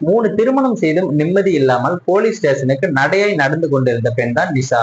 3 திருமணம் செய்தும் நிம்மதி இல்லாமல் போலீஸ் ஸ்டேஷனுக்கு நடையாய் நடந்து கொண்டிருந்த பெண் தான் நிஷா.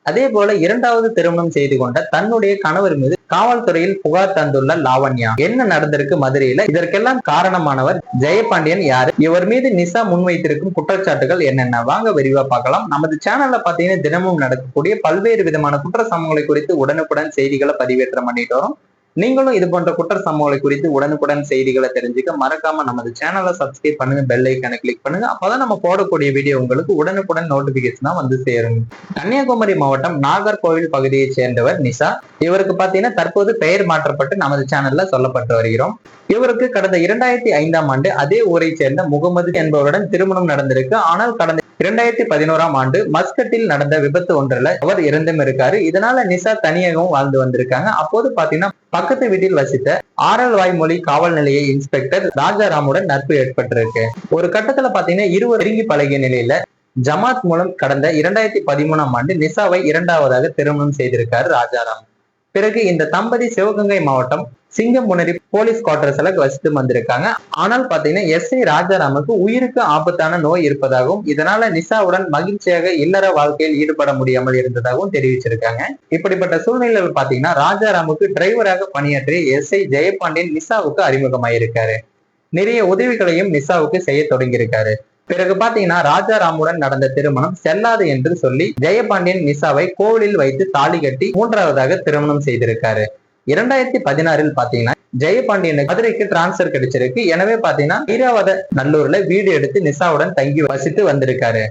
அதே போல 2வது திருமணம் செய்து கொண்ட தன்னுடைய கணவர் மீது காவல்துறையில் புகார் தந்துள்ள லாவண்யா. என்ன நடந்திருக்கு மதுரையில? இதற்கெல்லாம் காரணமானவர் ஜெயபாண்டியன் யாரு? இவர் மீது நிஷா முன்வைத்திருக்கும் குற்றச்சாட்டுகள் என்னென்ன? வாங்க விரிவா பார்க்கலாம். நமது சேனல்ல பாத்தீங்கன்னா தினமும் நடக்கக்கூடிய பல்வேறு விதமான குற்ற சம்பவங்களை குறித்து உடனுக்குடன் செய்திகளை பதிவேற்றம் பண்ணிட்டு வரோம். நீங்களும் இது போன்ற குற்ற சம்பவங்களை குறித்து உடனுக்குடன் செய்திகளை தெரிஞ்சுக்க மறக்காம நமது சேனலை சப்ஸ்கிரைப் பண்ணுங்க, பெல் ஐக்கானை கிளிக் பண்ணுங்க. அப்பதான் நம்ம போடக்கூடிய வீடியோ உங்களுக்கு உடனுக்குடன் நோட்டிபிகேஷனா வந்து சேரும். கன்னியாகுமரி மாவட்டம் நாகர்கோவில் பகுதியை சேர்ந்தவர் நிஷா. இவருக்கு பாத்தீங்கன்னா தற்போது பெயர் மாற்றப்பட்டு நமது சேனல்ல சொல்லப்பட்டு வருகிறோம். இவருக்கு கடந்த 2005ஆம் ஆண்டு அதே ஊரை சேர்ந்த முகமது என்பவருடன் திருமணம் நடந்திருக்கு. ஆனால் கடந்த 2011ஆம் ஆண்டு மஸ்கட்டில் நடந்த விபத்து ஒன்றில் அவர் இறந்தும் இருக்காரு. இதனால நிஷா தனியாகவும் வாழ்ந்து வந்திருக்காங்க. அப்போது பாத்தீங்கன்னா பக்கத்து வீட்டில் வசித்த ஆரல்வாய்மொழி காவல் நிலைய இன்ஸ்பெக்டர் ராஜாராமுடன் நட்பு ஏற்பட்டிருக்கு. ஒரு கட்டத்துல பாத்தீங்கன்னா இருவர் நெருங்கி பழகிய நிலையில ஜமாத் மூலம் கடந்த 2013ஆம் ஆண்டு நிஷாவை 2வதாக திருமணம் செய்திருக்காரு ராஜாராம். பிறகு இந்த தம்பதி சிவகங்கை மாவட்டம் சிங்கம்புணரி போலீஸ் குவார்டர்ஸ்ல வசித்து வந்திருக்காங்க. ஆனால் பாத்தீங்கன்னா எஸ்ஐ ராஜாராமுக்கு உயிருக்கு ஆபத்தான நோய் இருப்பதாகவும் இதனால நிஷாவுடன் மகிழ்ச்சியாக இல்லற வாழ்க்கையில் ஈடுபட முடியாமல் இருந்ததாகவும் தெரிவிச்சிருக்காங்க. இப்படிப்பட்ட சூழ்நிலையில் பாத்தீங்கன்னா ராஜாராமுக்கு டிரைவராக பணியாற்றிய எஸ்ஐ ஜெயபாண்டியன் நிஷாவுக்கு அறிமுகமாயிருக்காரு. நிறைய உதவிகளையும் நிஷாவுக்கு செய்ய தொடங்கியிருக்காரு. பிறகு பாத்தீங்கன்னா ராஜாராமுடன் நடந்த திருமணம் செல்லாது என்று சொல்லி ஜெயபாண்டியன் நிஷாவை கோவிலில் வைத்து தாலி கட்டி 3வதாக திருமணம் செய்திருக்காரு. 2016 பாத்தீங்கன்னா ஜெயபாண்டியனுக்கு மதுரைக்கு டிரான்ஸ்பர் கிடைச்சிருக்கு. எனவே பாத்தீங்கன்னா ஐராவத நல்லூர்ல வீடு எடுத்து நிஷாவுடன் தங்கி வசித்து வந்திருக்காரு.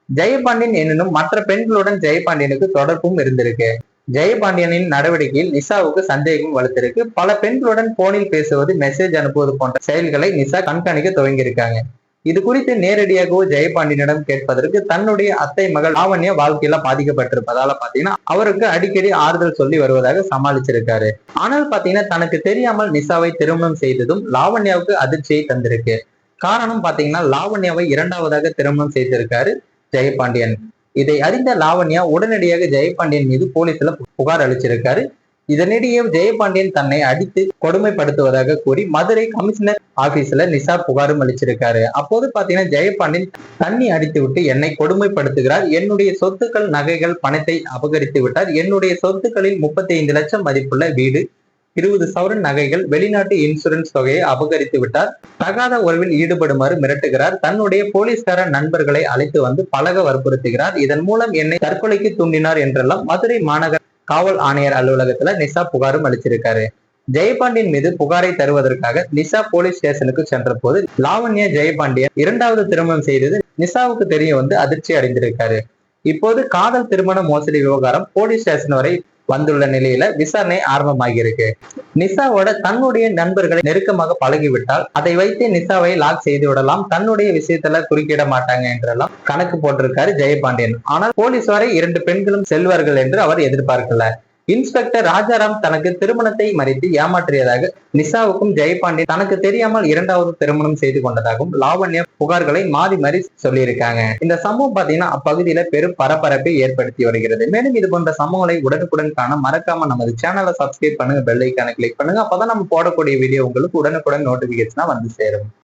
ஜெயபாண்டியன் எனினும் மற்ற பெண்களுடன் ஜெயபாண்டியனுக்கு தொடர்பும் இருந்திருக்கு. ஜெயபாண்டியனின் நடவடிக்கையில் நிஷாவுக்கு சந்தேகம் வலுத்திருக்கு. பல பெண்களுடன் போனில் பேசுவது, மெசேஜ் அனுப்புவது போன்ற செயல்களை நிஷா கண்காணிக்க துவங்கியிருக்காங்க. இது குறித்து நேரடியாகவோ ஜெயபாண்டியனிடம் கேட்பதற்கு தன்னுடைய அத்தை மகள் லாவண்யா வாழ்க்கையில பாதிக்கப்பட்டிருப்பதால பாத்தீங்கன்னா அவருக்கு அடிக்கடி ஆறுதல் சொல்லி வருவதாக சமாளிச்சிருக்காரு. ஆனால் பாத்தீங்கன்னா தனக்கு தெரியாமல் நிஷாவை திருமணம் செய்ததும் லாவண்யாவுக்கு அதிர்ச்சியை தந்திருக்கு. காரணம் பாத்தீங்கன்னா லாவண்யாவை 2வதாக திருமணம் செய்திருக்காரு ஜெயபாண்டியன். இதை அறிந்த லாவண்யா உடனடியாக ஜெயபாண்டியன் மீது போலீஸ்ல புகார் அளிச்சிருக்காரு. இதனிடையே ஜெயபாண்டியன் தன்னை அடித்து கொடுமைப்படுத்துவதாக கூறி மதுரை கமிஷனர் ஆபீஸ்ல நிஷா புகாரும் அளிச்சிருக்காரு. அப்போது பாத்தீங்கன்னா ஜெயபாண்டியன் தண்ணி அடித்து விட்டு என்னை கொடுமைப்படுத்துகிறார், என்னுடைய சொத்துக்கள் நகைகள் பணத்தை அபகரித்து விட்டார், என்னுடைய சொத்துக்களில் 35 லட்சம் மதிப்புள்ள வீடு, 20 சவரன் நகைகள், வெளிநாட்டு இன்சூரன்ஸ் தொகையை அபகரித்து விட்டார், தகாத உறவில் ஈடுபடுமாறு மிரட்டுகிறார், தன்னுடைய போலீஸ்கார நண்பர்களை அழைத்து வந்து பழக வற்புறுத்துகிறார், இதன் மூலம் என்னை தற்கொலைக்கு தூண்டினார் என்றெல்லாம் மதுரை மாநகர காவல் ஆணையர் அலுவலகத்துல நிஷா புகாரும் அளிச்சிருக்காரு. ஜெயபாண்டியன் மீது புகாரை தருவதற்காக நிஷா போலீஸ் ஸ்டேஷனுக்கு சென்ற போது லாவண்யா ஜெயபாண்டியன் 2வது திருமணம் செய்தது நிஷாவுக்கு தெரிய வந்து அதிர்ச்சி அடைந்திருக்காரு. இப்போது காதல் திருமண மோசடி விவகாரம் போலீஸ் ஸ்டேஷன் வரை வந்துள்ள நிலையில விசாரணை ஆரம்பமாகியிருக்கு. நிஷாவோட தன்னுடைய நண்பர்களை நெருக்கமாக பழகிவிட்டால் அதை வைத்து நிஷாவை லாக் செய்து விடலாம், தன்னுடைய விஷயத்துல குறுக்கிட மாட்டாங்க என்றெல்லாம் கணக்கு போட்டிருக்காரு ஜெயபாண்டியன். ஆனால் போலீஸ் வரை 2 பெண்களும் செல்வார்கள் என்று அவர் எதிர்பார்க்கல. இன்ஸ்பெக்டர் ராஜாராம் தனக்கு திருமணத்தை மறைத்து ஏமாற்றியதாக நிஷாவுக்கும் ஜெயபாண்டியன் தனக்கு தெரியாமல் 2வது திருமணம் செய்து கொண்டதாகவும் லாவண்யா புகார்களை மாறி மாறி சொல்லியிருக்காங்க. இந்த சம்பவம் பாத்தீங்கன்னா அப்பகுதியில பெரும் பரபரப்பை ஏற்படுத்தி வருகிறது. மேலும் இது போன்ற சம்பவங்களை உடனுக்குடன் காண மறக்காம நமது சேனலை சப்ஸ்கிரைப் பண்ணுங்க, பெல் ஐக்கானை கிளிக் பண்ணுங்க. அப்பதான் நம்ம போடக்கூடிய வீடியோ உங்களுக்கு உடனுக்குடன் நோட்டிபிகேஷனா வந்து சேரும்.